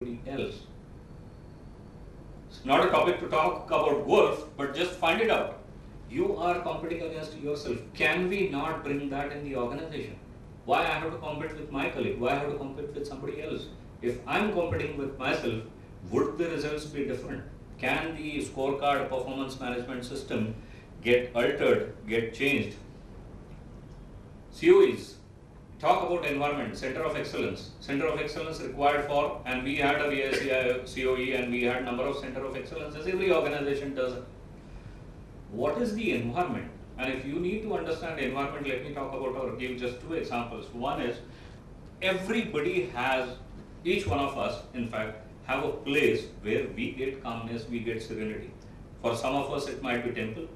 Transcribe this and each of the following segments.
else. It's not a topic to talk about golf, but just find it out. You are competing against yourself. Can we not bring that in the organization? Why I have to compete with my colleague? Why I have to compete with somebody else? If I'm competing with myself, would the results be different? Can the scorecard performance management system get altered, get changed? COEs, talk about environment, center of excellence. Center of excellence required for, and we had a VICI COE and we had number of center of excellence, as every organization does. What is the environment? And if you need to understand the environment, let me talk about or give just two examples. One is everybody has, each one of us, in fact, have a place where we get calmness, we get serenity. For some of us, it might be temple.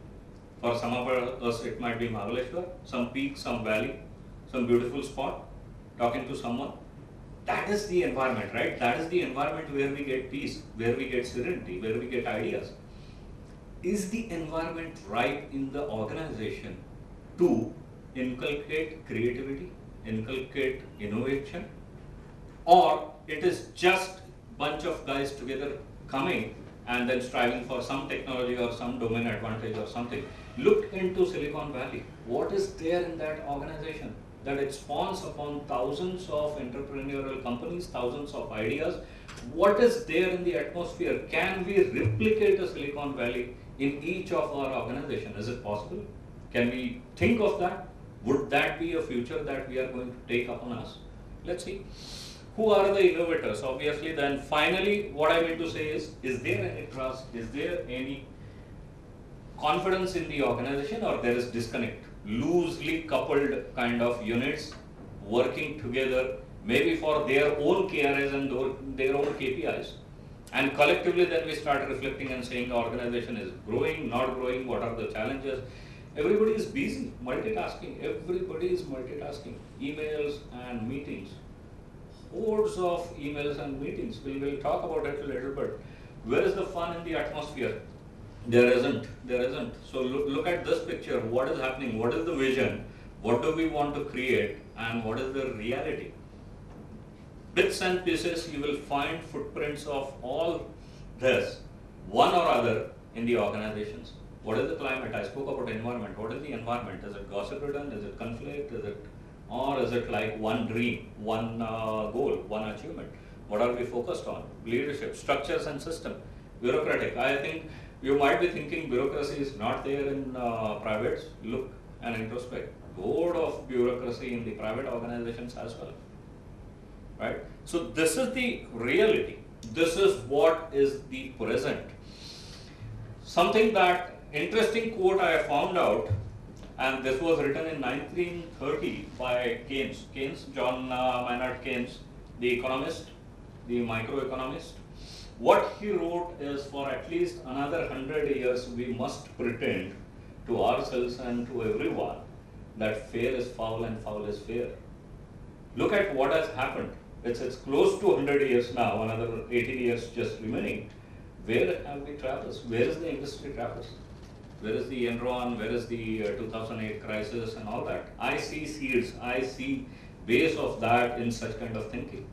For some of us, it might be Mahabaleshwar, some peak, some valley, some beautiful spot, talking to someone. That is the environment, right? That is the environment where we get peace, where we get serenity, where we get ideas. Is the environment right in the organization to inculcate creativity, inculcate innovation, or it is just bunch of guys together coming and then striving for some technology or some domain advantage or something? Look into Silicon Valley. What is there in that organization that it spawns upon thousands of entrepreneurial companies, thousands of ideas? What is there in the atmosphere? Can we replicate a Silicon Valley in each of our organization? Is it possible? Can we think of that? Would that be a future that we are going to take upon us? Let's see. Who are the innovators? Obviously, then finally, what I mean to say is there any trust? Is there any confidence in the organization, or there is disconnect? Loosely coupled kind of units working together, maybe for their own KRAs and their own KPIs. And collectively then we start reflecting and saying the organization is growing, not growing, what are the challenges. Everybody is busy, multitasking, everybody is multitasking. Emails and meetings, hordes of emails and meetings. We will talk about it a little bit. Where is the fun in the atmosphere? There isn't. So look at this picture. What is happening? What is the vision? What do we want to create? And what is the reality? Bits and pieces, you will find footprints of all this, one or other, in the organizations. What is the climate? I spoke about environment. What is the environment? Is it gossip ridden? Is it conflict? Or is it like one dream, one goal, one achievement? What are we focused on? Leadership, structures and system. Bureaucratic. I think you might be thinking bureaucracy is not there in privates. Look and introspect. Board of bureaucracy in the private organizations as well. Right? So this is the reality. This is what is the present. Something that interesting quote I found out, and this was written in 1930 by Keynes. John Maynard Keynes, the economist, the microeconomist. What he wrote is, for at least another 100 years, we must pretend to ourselves and to everyone that fair is foul and foul is fair. Look at what has happened. It's close to 100 years now, another 18 years just remaining. Where have we traveled? Where is the industry traveled? Where is the Enron? Where is the 2008 crisis and all that? I see seeds, I see base of that in such kind of thinking.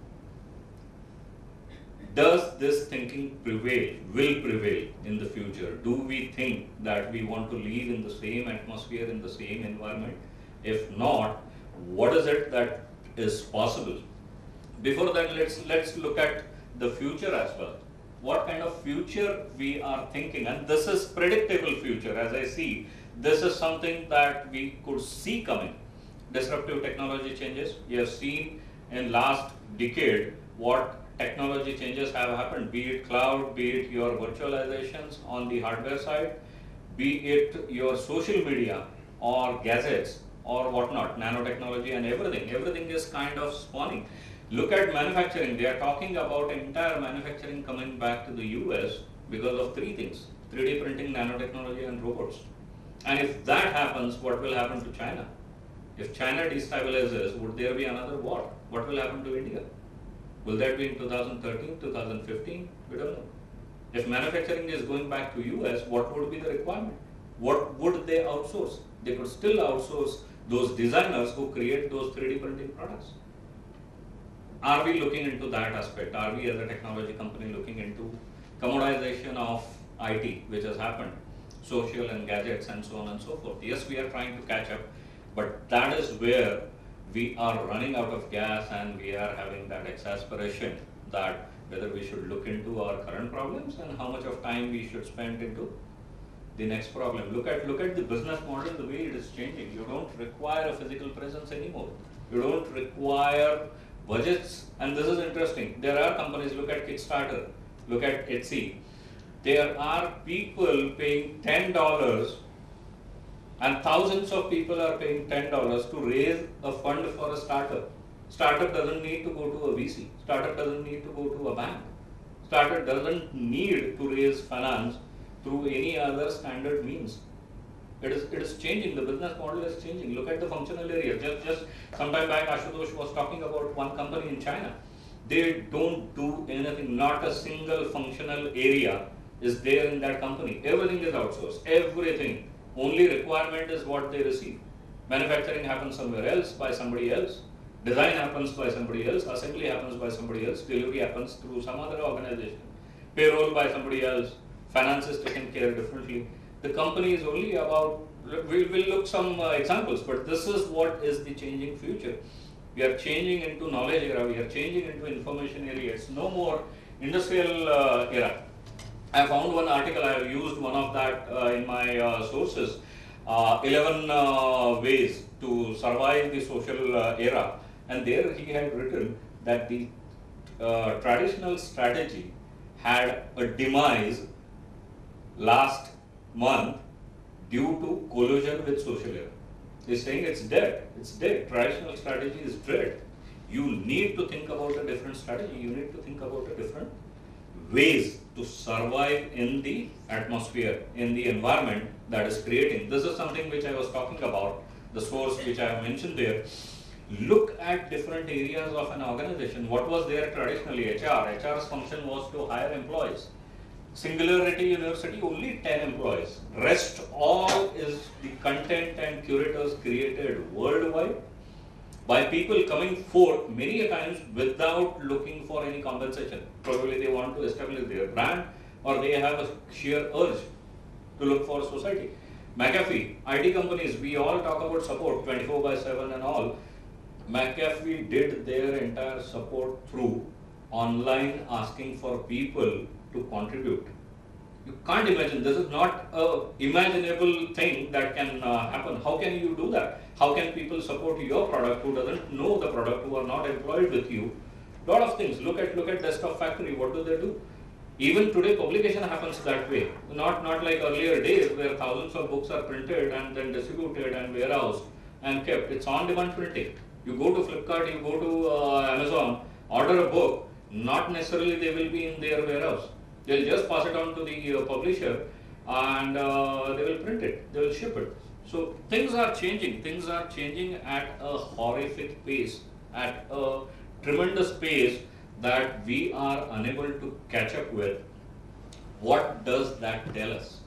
Does this thinking prevail, will prevail in the future? Do we think that we want to live in the same atmosphere, in the same environment? If not, what is it that is possible? Before that, let's look at the future as well. What kind of future we are thinking, and this is predictable future. As I see, this is something that we could see coming. Disruptive technology changes. You have seen in last decade what technology changes have happened, be it cloud, be it your virtualizations on the hardware side, be it your social media or gadgets or whatnot, nanotechnology and everything. Everything is kind of spawning. Look at manufacturing. They are talking about entire manufacturing coming back to the US because of three things: 3D printing, nanotechnology, and robots. And if that happens, what will happen to China? If China destabilizes, would there be another war? What will happen to India? Will that be in 2013, 2015? We don't know. If manufacturing is going back to US, what would be the requirement? What would they outsource? They could still outsource those designers who create those 3D printing products. Are we looking into that aspect? Are we as a technology company looking into commoditization of IT, which has happened, social and gadgets and so on and so forth? Yes, we are trying to catch up, but that is where we are running out of gas and we are having that exasperation that whether we should look into our current problems and how much of time we should spend into the next problem. Look at the business model, the way it is changing. You don't require a physical presence anymore. You don't require budgets, and this is interesting. There are companies, look at Kickstarter, look at Etsy. There are people paying $10 and thousands of people are paying $10 to raise a fund for a startup. Startup doesn't need to go to a VC. Startup doesn't need to go to a bank. Startup doesn't need to raise finance through any other standard means. It is changing. The business model is changing. Look at the functional area. Just some time back, Ashutosh was talking about one company in China. They don't do anything. Not a single functional area is there in that company. Everything is outsourced. Everything. Only requirement is what they receive. Manufacturing happens somewhere else by somebody else. Design happens by somebody else. Assembly happens by somebody else. Delivery happens through some other organization. Payroll by somebody else. Finance is taken care differently. The company is only about, we'll look some examples, but this is what is the changing future. We are changing into knowledge era, we are changing into information area. It's no more industrial era. I found one article, I have used one of that in my sources, 11 ways to survive the social era. And there he had written that the traditional strategy had a demise last month due to collusion with social era. He's saying it's dead. It's dead. Traditional strategy is dead. You need to think about a different strategy. You need to think about a different ways to survive in the atmosphere, in the environment that is creating. This is something which I was talking about, the source which I have mentioned there. Look at different areas of an organization. What was there traditionally? HR. HR's function was to hire employees. Singularity University, only 10 employees. Rest all is the content and curators created worldwide by people coming forth many a times without looking for any compensation. Probably they want to establish their brand or they have a sheer urge to look for society. McAfee, IT companies, we all talk about support 24/7 and all. McAfee did their entire support through online asking for people to contribute. You can't imagine, this is not a imaginable thing that can happen. How can you do that? How can people support your product who doesn't know the product, who are not employed with you? Lot of things. Look at Desktop Factory, what do? Even today publication happens that way. Not like earlier days where thousands of books are printed and then distributed and warehoused and kept. It's on demand printing. You go to Flipkart, you go to Amazon, order a book, not necessarily they will be in their warehouse. They'll just pass it on to the publisher and they will print it, they will ship it. So things are changing at a horrific pace, at a tremendous pace that we are unable to catch up with. What does that tell us?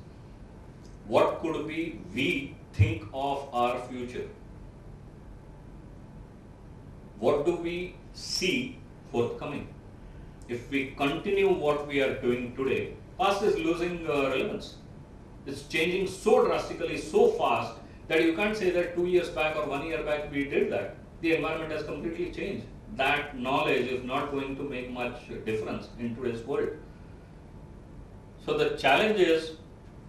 What could we think of our future? What do we see forthcoming? If we continue what we are doing today, past is losing relevance. It's changing so drastically, so fast, that you can't say that 2 years back or 1 year back we did that. The environment has completely changed. That knowledge is not going to make much difference in today's world. So the challenge is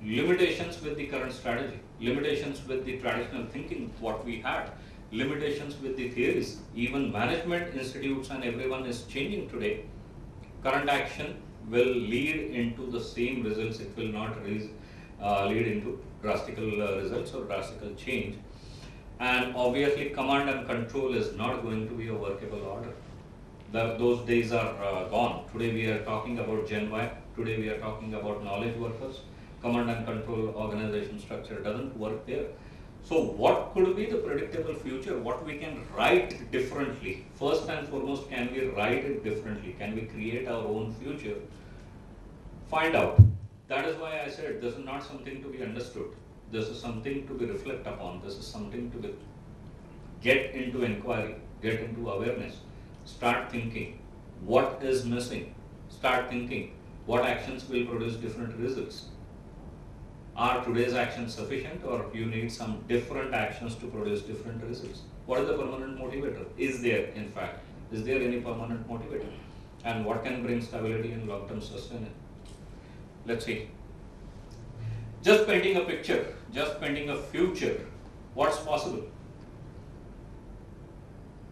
limitations with the current strategy, limitations with the traditional thinking, what we had, limitations with the theories. Even management institutes and everyone is changing today. Current action will lead into the same results. It will not lead into drastical results or drastical change. And obviously command and control is not going to be a workable order. Those days are gone. Today we are talking about Gen Y. Today we are talking about knowledge workers. Command and control organization structure doesn't work there. So what could be the predictable future? What we can write differently? First and foremost, can we write it differently? Can we create our own future? Find out. That is why I said this is not something to be understood. This is something to be reflected upon. This is something to be get into inquiry, get into awareness. Start thinking what is missing. Start thinking what actions will produce different results. Are today's actions sufficient, or you need some different actions to produce different results? What is the permanent motivator? Is there, in fact, is there any permanent motivator? And what can bring stability and long-term sustainability? Let's see. Just painting a picture, just painting a future, what's possible?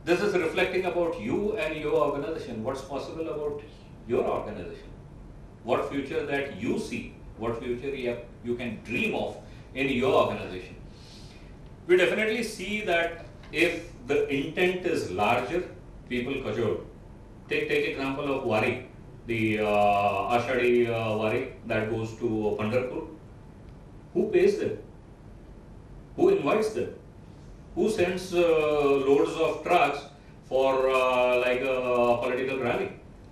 This is reflecting about you and your organization. What's possible about your organization? What future that you see, what future you can dream of in your organization. We definitely see that if the intent is larger, people cajole. Take example of Wari, the Ashadi Wari that goes to Pandharpur. Who pays them? Who invites them? Who sends loads of trucks for like a political rally?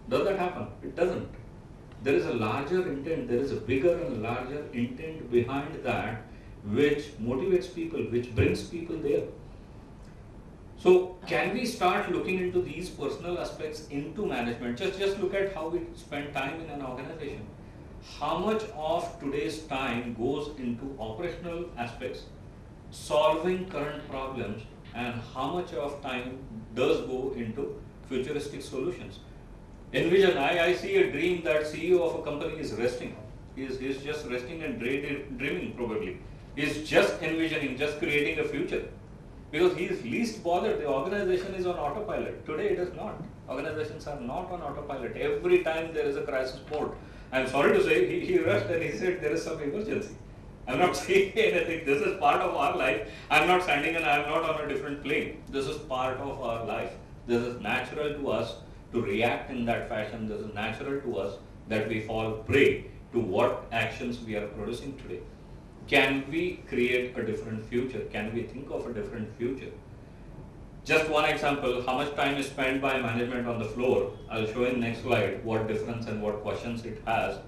Does that happen? It doesn't. There is a larger intent, there is a bigger and larger intent behind that which motivates people, which brings people there. So can we start looking into these personal aspects into management? Just look at how we spend time in an organization. How much of today's time goes into operational aspects, solving current problems, and how much of time does go into futuristic solutions? Envision, I see a dream that CEO of a company is resting. He's just resting and dreaming probably. He's just envisioning, just creating a future. Because he is least bothered. The organization is on autopilot. Today it is not. Organizations are not on autopilot. Every time there is a crisis mode. I'm sorry to say, he rushed and he said there is some emergency. I'm not saying anything. This is part of our life. I'm not standing and I'm not on a different plane. This is part of our life. This is natural to us to react in that fashion. This is natural to us that we fall prey to what actions we are producing today. Can we create a different future? Can we think of a different future? Just one example, how much time is spent by management on the floor? I'll show in next slide what difference and what questions it has.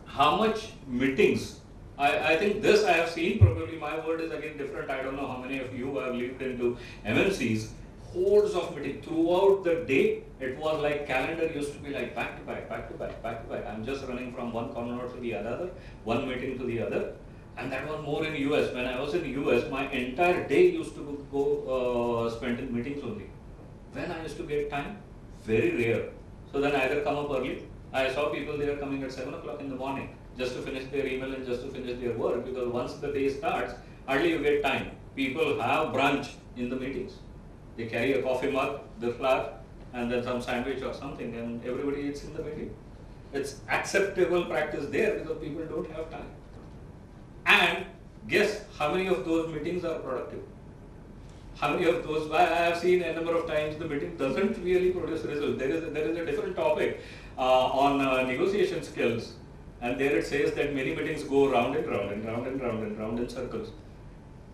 How much meetings? I think this I have seen, probably my word is again different. I don't know how many of you have lived into MNCs. Hordes of meetings throughout the day. It was like calendar used to be like back to back, back to back, back to back. I'm just running from one corner to the other, one meeting to the other. And that was more in US. When I was in US, my entire day used to go spent in meetings only. When I used to get time, very rare. So then I either come up early. I saw people there coming at 7 o'clock in the morning just to finish their email and just to finish their work, because once the day starts, hardly you get time. People have brunch in the meetings. They carry a coffee mug, the flour, and then some sandwich or something, and everybody eats in the meeting. It's acceptable practice there because people don't have time. And guess how many of those meetings are productive? How many of those? I have seen a number of times the meeting doesn't really produce results. There is a different topic on negotiation skills, and there it says that many meetings go round and round and round and round and round in circles.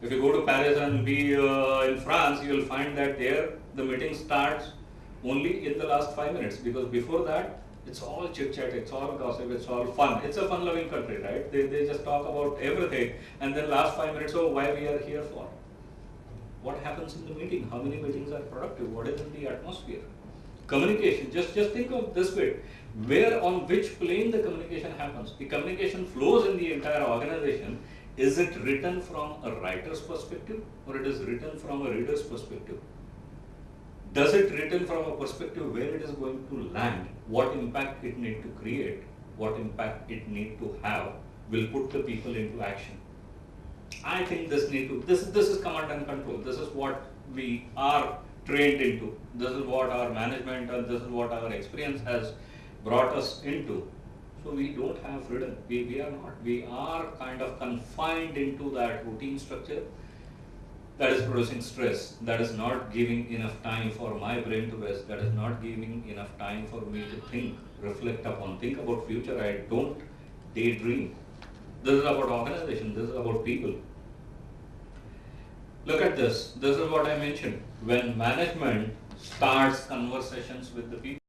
If you go to Paris and be in France, you will find that there the meeting starts only in the last 5 minutes, because before that it's all chit chat, it's all gossip, it's all fun. It's a fun loving country, right? They just talk about everything, and then last 5 minutes, oh, why we are here for? What happens in the meeting? How many meetings are productive? What is in the atmosphere? Communication, just think of this way, where on which plane the communication happens. The communication flows in the entire organization. Is it written from a writer's perspective, or it is written from a reader's perspective? Does it written from a perspective where it is going to land, what impact it need to create, what impact it need to have, will put the people into action? I think this is command and control. This is what we are trained into. This is what our management and this is what our experience has brought us into. So we don't have freedom. We are not. We are kind of confined into that routine structure that is producing stress, that is not giving enough time for my brain to rest, that is not giving enough time for me to think, reflect upon, think about future. I don't daydream. This is about organization, this is about people. Look at this. This is what I mentioned. When management starts conversations with the people,